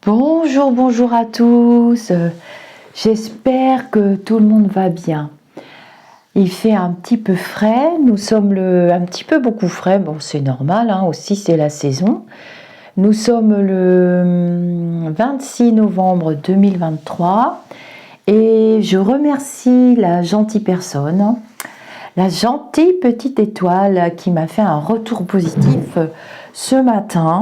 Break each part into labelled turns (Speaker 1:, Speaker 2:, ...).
Speaker 1: Bonjour, bonjour à tous. J'espère que tout le monde va bien. Il fait un petit peu frais, nous sommes un petit peu beaucoup frais, bon c'est normal, hein, aussi c'est la saison. Nous sommes le 26 novembre 2023 et je remercie la gentille personne, la gentille petite étoile qui m'a fait un retour positif ce matin.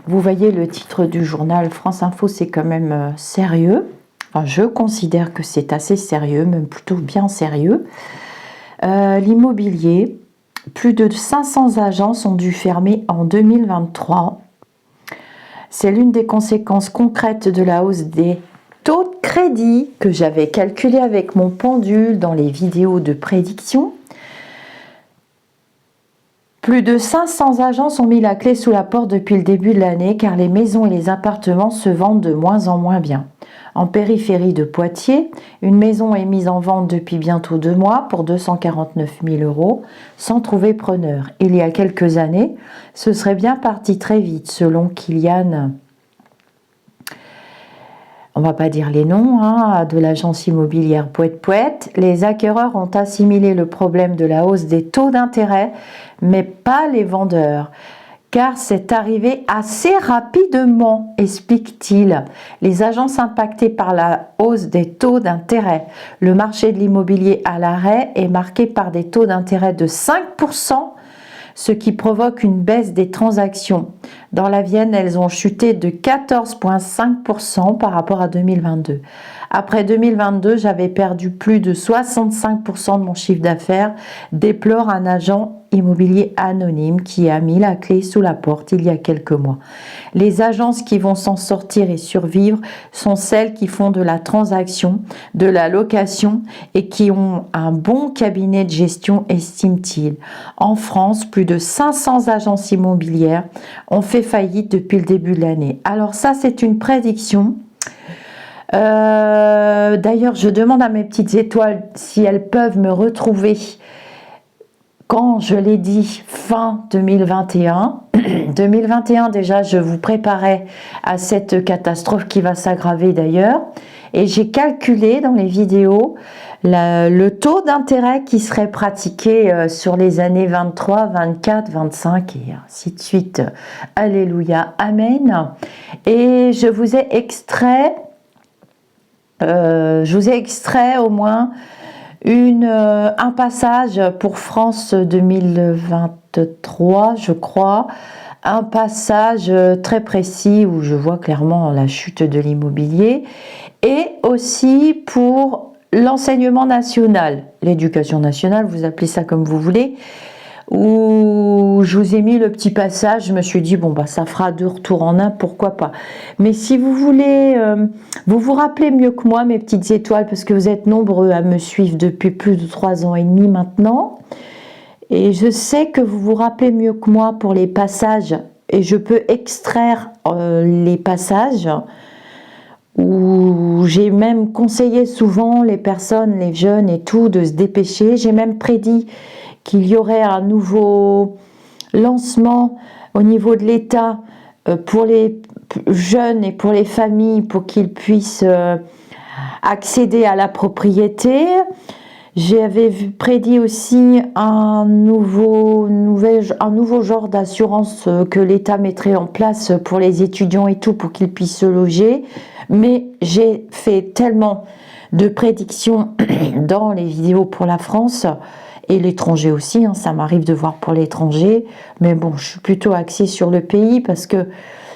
Speaker 1: Vous voyez le titre du journal France Info, c'est quand même sérieux. Enfin, je considère que c'est assez sérieux, même plutôt bien sérieux. L'immobilier, plus de 500 agences ont dû fermer en 2023. C'est l'une des conséquences concrètes de la hausse des taux de crédit que j'avais calculé avec mon pendule dans les vidéos de prédiction. Plus de 500 agences ont mis la clé sous la porte depuis le début de l'année car les maisons et les appartements se vendent de moins en moins bien. En périphérie de Poitiers, une maison est mise en vente depuis bientôt 2 mois pour 249 000 € sans trouver preneur. Il y a quelques années, ce serait bien parti très vite selon Kylian. On ne va pas dire les noms, de l'agence immobilière Poète. Les acquéreurs ont assimilé le problème de la hausse des taux d'intérêt, mais pas les vendeurs. Car c'est arrivé assez rapidement, explique-t-il. Les agences impactées par la hausse des taux d'intérêt. Le marché de l'immobilier à l'arrêt est marqué par des taux d'intérêt de 5%, ce qui provoque une baisse des transactions. Dans la Vienne, elles ont chuté de 14,5% par rapport à 2022. Après 2022, j'avais perdu plus de 65% de mon chiffre d'affaires, déplore un agent immobilier anonyme qui a mis la clé sous la porte il y a quelques mois. Les agences qui vont s'en sortir et survivre sont celles qui font de la transaction, de la location et qui ont un bon cabinet de gestion, estime-t-il. En France, plus de 500 agences immobilières ont fait faillite depuis le début de l'année. Alors ça, c'est une prédiction. D'ailleurs, je demande à mes petites étoiles si elles peuvent me retrouver quand je l'ai dit fin 2021. 2021 déjà, je vous préparais à cette catastrophe qui va s'aggraver d'ailleurs. Et j'ai calculé dans les vidéos le taux d'intérêt qui serait pratiqué sur les années 23, 24, 25 et ainsi de suite. Alléluia, amen. Et je vous ai extrait au moins un passage pour France 2023, je crois, un passage très précis où je vois clairement la chute de l'immobilier et aussi pour l'enseignement national, l'éducation nationale, vous appelez ça comme vous voulez, où je vous ai mis le petit passage, je me suis dit, bon, bah, ça fera 2 retours en un, pourquoi pas. Mais si vous voulez, vous vous rappelez mieux que moi, mes petites étoiles, parce que vous êtes nombreux à me suivre depuis plus de 3 ans et demi maintenant, et je sais que vous vous rappelez mieux que moi pour les passages, et je peux extraire les passages, où j'ai même conseillé souvent les personnes, les jeunes et tout, de se dépêcher. J'ai même prédit qu'il y aurait un nouveau lancement au niveau de l'État pour les jeunes et pour les familles pour qu'ils puissent accéder à la propriété. J'avais prédit aussi un nouveau genre d'assurance que l'État mettrait en place pour les étudiants et tout pour qu'ils puissent se loger. Mais j'ai fait tellement de prédictions dans les vidéos pour la France et l'étranger aussi, ça m'arrive de voir pour l'étranger, mais bon, je suis plutôt axée sur le pays parce que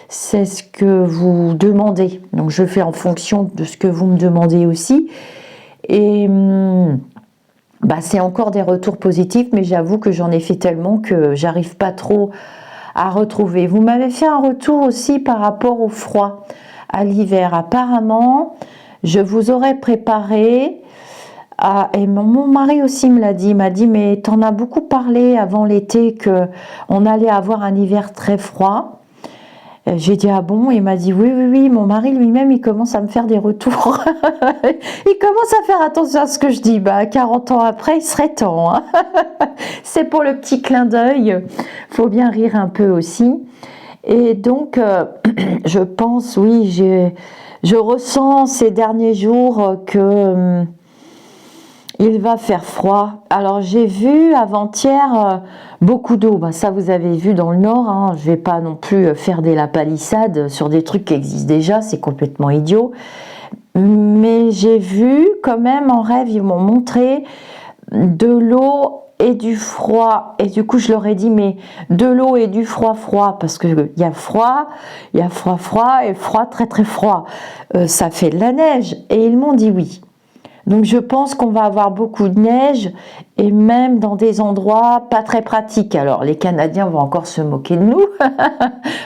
Speaker 1: c'est ce que vous demandez, donc je fais en fonction de ce que vous me demandez aussi, et c'est encore des retours positifs, mais j'avoue que j'en ai fait tellement que j'arrive pas trop à retrouver. Vous m'avez fait un retour aussi par rapport au froid à l'hiver. Apparemment, je vous aurais préparé, et mon mari aussi me l'a dit, il m'a dit, mais t'en as beaucoup parlé avant l'été qu'on allait avoir un hiver très froid. J'ai dit, ah bon? Il m'a dit, oui, mon mari lui-même, il commence à me faire des retours. Il commence à faire attention à ce que je dis. 40 ans après, il serait temps. C'est pour le petit clin d'œil. Faut bien rire un peu aussi. Et donc, je pense, oui, je ressens ces derniers jours que il va faire froid. Alors, j'ai vu avant-hier beaucoup d'eau. Ben, ça, vous avez vu dans le Nord. Hein. Je vais pas non plus faire des lapalissades sur des trucs qui existent déjà. C'est complètement idiot. Mais j'ai vu quand même en rêve, ils m'ont montré de l'eau et du froid. Et du coup, je leur ai dit, mais de l'eau et du froid, froid, parce qu'il y a froid, il y a froid, froid et froid très, très froid. Ça fait de la neige. Et ils m'ont dit oui. Donc, je pense qu'on va avoir beaucoup de neige et même dans des endroits pas très pratiques. Alors, les Canadiens vont encore se moquer de nous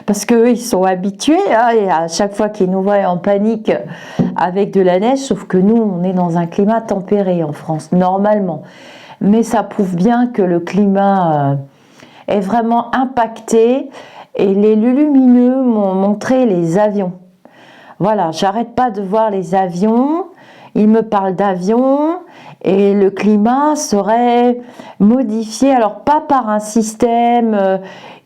Speaker 1: parce qu'eux, ils sont habitués hein, et à chaque fois qu'ils nous voient en panique avec de la neige, sauf que nous, on est dans un climat tempéré en France, normalement. Mais ça prouve bien que le climat est vraiment impacté et les lumineux m'ont montré les avions. Voilà, j'arrête pas de voir les avions, ils me parlent d'avions et le climat serait modifié, alors pas par un système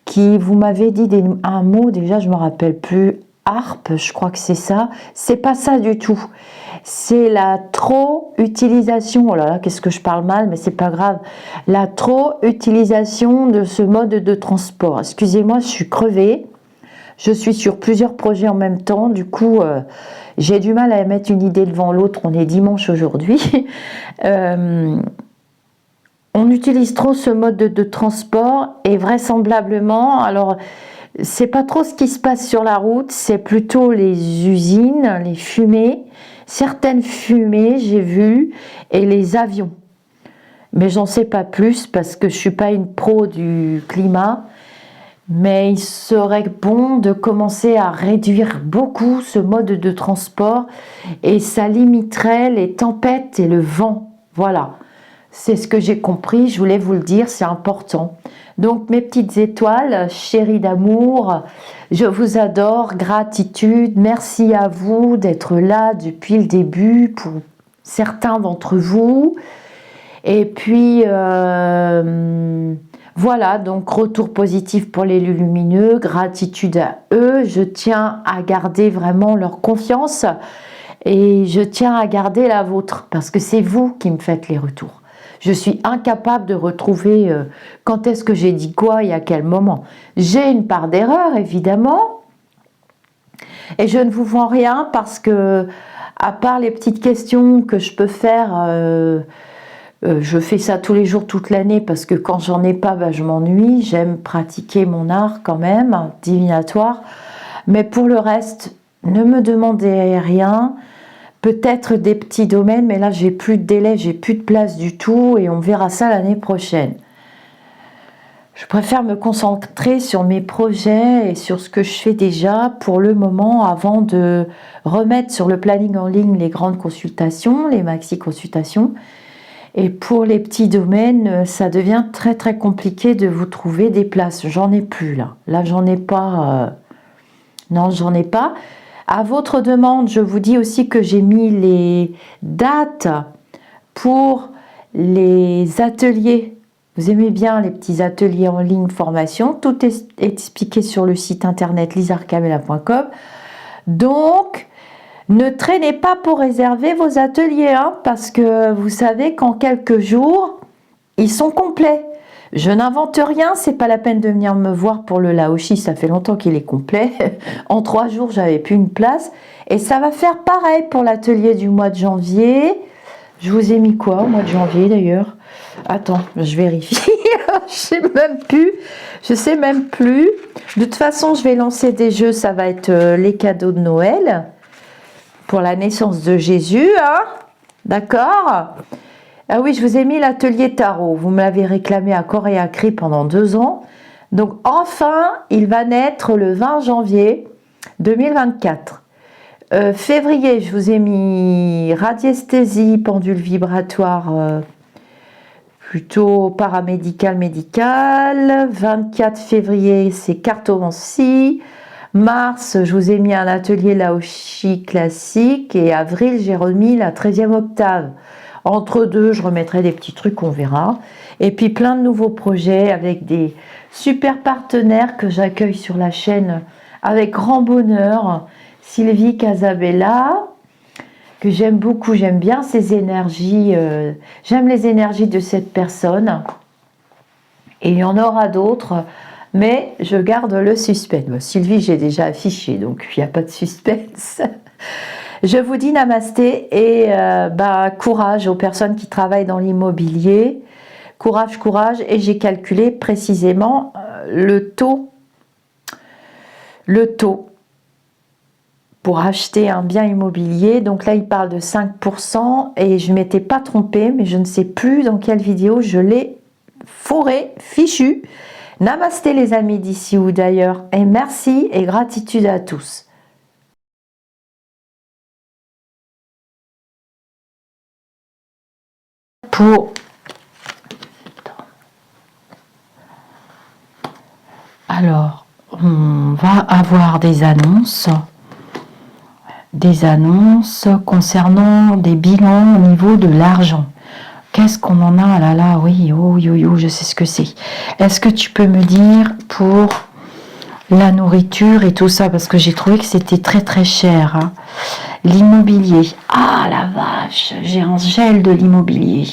Speaker 1: qui, vous m'avez dit un mot, déjà je me rappelle plus, harpe, je crois que c'est pas ça du tout. C'est la trop-utilisation, oh là là, qu'est-ce que je parle mal, mais c'est pas grave, la trop-utilisation de ce mode de transport. Excusez-moi, je suis crevée, je suis sur plusieurs projets en même temps, du coup, j'ai du mal à mettre une idée devant l'autre, on est dimanche aujourd'hui. On utilise trop ce mode de transport et vraisemblablement, alors c'est pas trop ce qui se passe sur la route, c'est plutôt les usines, les fumées, certaines fumées j'ai vu, et les avions. Mais j'en sais pas plus parce que je suis pas une pro du climat. Mais il serait bon de commencer à réduire beaucoup ce mode de transport et ça limiterait les tempêtes et le vent. Voilà, c'est ce que j'ai compris, je voulais vous le dire, c'est important. Donc mes petites étoiles, chéries d'amour, je vous adore, gratitude, merci à vous d'être là depuis le début pour certains d'entre vous. Et puis... voilà, donc retour positif pour les lumineux, gratitude à eux, je tiens à garder vraiment leur confiance et je tiens à garder la vôtre parce que c'est vous qui me faites les retours. Je suis incapable de retrouver quand est-ce que j'ai dit quoi et à quel moment. J'ai une part d'erreur évidemment et je ne vous vends rien parce que à part les petites questions que je peux faire... je fais ça tous les jours, toute l'année, parce que quand j'en ai pas, je m'ennuie. J'aime pratiquer mon art quand même, divinatoire. Mais pour le reste, ne me demandez rien. Peut-être des petits domaines, mais là, j'ai plus de délai, j'ai plus de place du tout, et on verra ça l'année prochaine. Je préfère me concentrer sur mes projets et sur ce que je fais déjà pour le moment, avant de remettre sur le planning en ligne les grandes consultations, les maxi-consultations. Et pour les petits domaines, ça devient très très compliqué de vous trouver des places. J'en ai plus là. Là, j'en ai pas. Non, j'en ai pas. À votre demande, je vous dis aussi que j'ai mis les dates pour les ateliers. Vous aimez bien les petits ateliers en ligne formation. Tout est expliqué sur le site internet lisarcamela.com. Donc... ne traînez pas pour réserver vos ateliers, hein, parce que vous savez qu'en quelques jours, ils sont complets. Je n'invente rien, c'est pas la peine de venir me voir pour le Laoshi, ça fait longtemps qu'il est complet. En 3 jours, j'avais plus une place. Et ça va faire pareil pour l'atelier du mois de janvier. Je vous ai mis quoi au mois de janvier d'ailleurs? Attends, je vérifie. Je sais même plus. De toute façon, je vais lancer des jeux, ça va être les cadeaux de Noël. Pour la naissance de Jésus, hein? D'accord? Ah oui, je vous ai mis l'atelier tarot. Vous me l'avez réclamé à corps et à cri pendant 2 ans. Donc enfin, il va naître le 20 janvier 2024. Février, je vous ai mis radiesthésie, pendule vibratoire, plutôt paramédical, médical. 24 février, c'est cartomancie. Mars, je vous ai mis un atelier Laoshi classique et avril, j'ai remis la 13e octave. Entre deux, je remettrai des petits trucs, on verra. Et puis plein de nouveaux projets avec des super partenaires que j'accueille sur la chaîne avec grand bonheur. Sylvie Casabella, que j'aime beaucoup, j'aime bien ses énergies, j'aime les énergies de cette personne. Et il y en aura d'autres, mais je garde le suspense. Bon, Sylvie, j'ai déjà affiché, donc il n'y a pas de suspense. Je vous dis namasté et courage aux personnes qui travaillent dans l'immobilier. Courage, courage. Et j'ai calculé précisément le taux pour acheter un bien immobilier. Donc là, il parle de 5% et je ne m'étais pas trompée, mais je ne sais plus dans quelle vidéo je l'ai fourré, fichu. Namasté les amis d'ici ou d'ailleurs et merci et gratitude à tous. Alors, on va avoir des annonces concernant des bilans au niveau de l'argent. Qu'est-ce qu'on en a? Ah là là, oui, oh, je sais ce que c'est. Est-ce que tu peux me dire pour la nourriture et tout ça? Parce que j'ai trouvé que c'était très très cher. Hein. L'immobilier. Ah la vache, j'ai un gel de l'immobilier.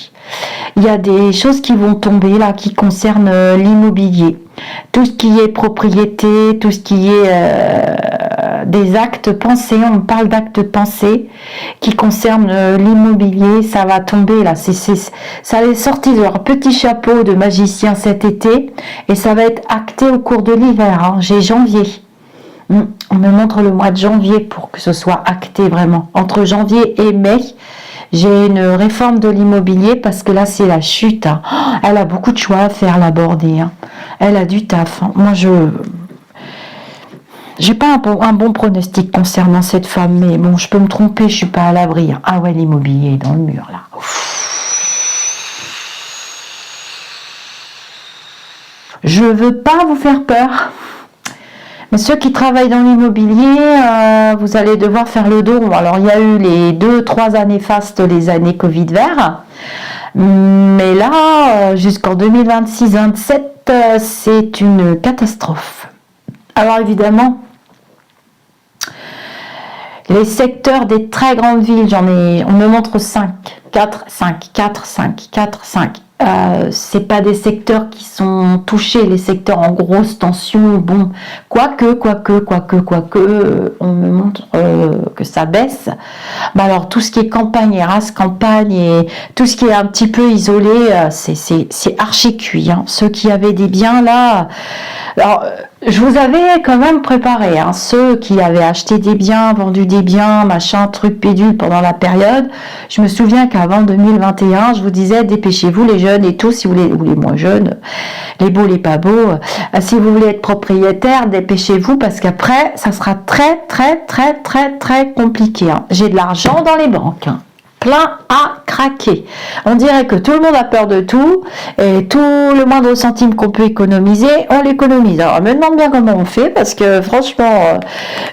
Speaker 1: Il y a des choses qui vont tomber là qui concernent l'immobilier. Tout ce qui est propriété, tout ce qui est des actes pensés, on parle d'actes pensés qui concernent l'immobilier, ça va tomber là. Ça est sorti de leur petit chapeau de magicien cet été et ça va être acté au cours de l'hiver. Hein. J'ai janvier. On me montre le mois de janvier pour que ce soit acté vraiment. Entre janvier et mai, j'ai une réforme de l'immobilier parce que là, c'est la chute. Hein. Oh, elle a beaucoup de choix à faire, la Bordée. Hein. Elle a du taf. Hein. Moi, j'ai pas un bon pronostic concernant cette femme, mais bon, je peux me tromper, je suis pas à l'abri. Hein. Ah ouais, l'immobilier est dans le mur, là. Je veux pas vous faire peur. Mais ceux qui travaillent dans l'immobilier, vous allez devoir faire le dos. Alors, il y a eu les 2-3 années fastes, les années Covid vert. Mais là, jusqu'en 2026-27, c'est une catastrophe. Alors, évidemment, les secteurs des très grandes villes, on me montre 5. C'est pas des secteurs qui sont touchés, les secteurs en grosse tension, bon, quoique, on me montre que ça baisse. Bah alors tout ce qui est campagne et race campagne et tout ce qui est un petit peu isolé, c'est archi cuit. Hein. Ceux qui avaient des biens là, alors je vous avais quand même préparé, hein, ceux qui avaient acheté des biens, vendu des biens, machin, truc pédule pendant la période. Je me souviens qu'avant 2021, je vous disais, dépêchez-vous les jeunes et tout, si vous voulez, ou les moins jeunes, les beaux, les pas beaux, si vous voulez être propriétaire, dépêchez-vous parce qu'après, ça sera très compliqué. Hein. J'ai de l'argent dans les banques. Hein. Plein à craquer. On dirait que tout le monde a peur de tout et tout le moindre centime qu'on peut économiser, on l'économise. Alors, je me demande bien comment on fait parce que franchement,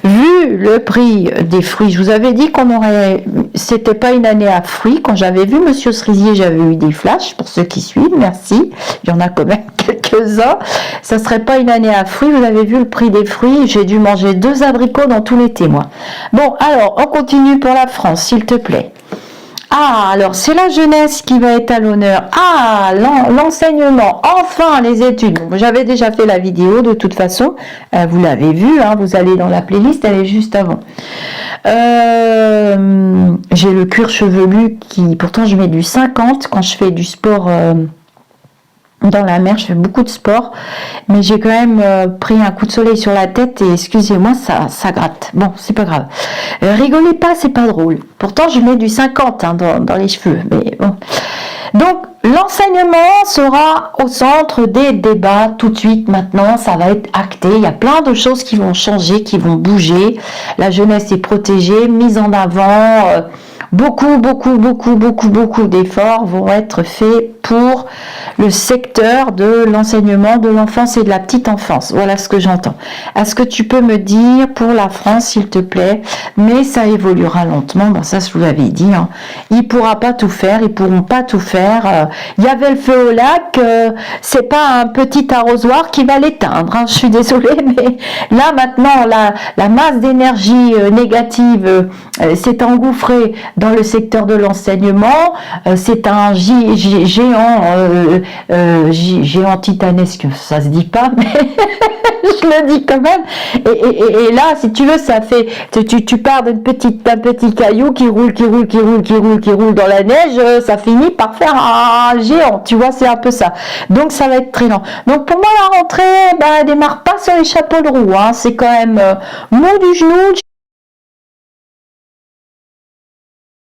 Speaker 1: vu le prix des fruits, je vous avais dit qu'on aurait, c'était pas une année à fruits. Quand j'avais vu Monsieur Cerisier, j'avais eu des flashs pour ceux qui suivent, merci. Il y en a quand même quelques-uns. Ça serait pas une année à fruits. Vous avez vu le prix des fruits. J'ai dû manger 2 abricots dans tout l'été, moi. Bon, alors, on continue pour la France, s'il te plaît. Ah, alors c'est la jeunesse qui va être à l'honneur. Ah, l'enseignement, enfin les études. Bon, j'avais déjà fait la vidéo de toute façon. Vous l'avez vue, hein, vous allez dans la playlist, elle est juste avant. J'ai le cuir chevelu qui, pourtant je mets du 50 quand je fais du sport dans la mer, je fais beaucoup de sport, mais j'ai quand même pris un coup de soleil sur la tête et excusez-moi, ça gratte. Bon, c'est pas grave. Rigolez pas, c'est pas drôle. Pourtant, je mets du 50 hein, dans les cheveux, mais bon. Donc, l'enseignement sera au centre des débats tout de suite. Maintenant, ça va être acté. Il y a plein de choses qui vont changer, qui vont bouger. La jeunesse est protégée, mise en avant. Beaucoup d'efforts vont être faits pour le secteur de l'enseignement de l'enfance et de la petite enfance. Voilà ce que j'entends. Est-ce que tu peux me dire pour la France, s'il te plaît? Mais ça évoluera lentement. Bon, ça, je vous l'avais dit. Hein. Il ne pourra pas tout faire. Ils pourront pas tout faire. Il y avait le feu au lac. C'est pas un petit arrosoir qui va l'éteindre. Hein. Je suis désolée, mais là, maintenant, la masse d'énergie négative s'est engouffrée dans le secteur de l'enseignement. C'est un géant titanesque, ça se dit pas, mais je le dis quand même. Et là, si tu veux, ça fait, tu pars d'un petit caillou qui roule dans la neige, ça finit par faire un géant. Tu vois, c'est un peu ça. Donc, ça va être très lent. Donc, pour moi, la rentrée, elle démarre pas sur les chapeaux de roue. Hein. C'est quand même mot du genou.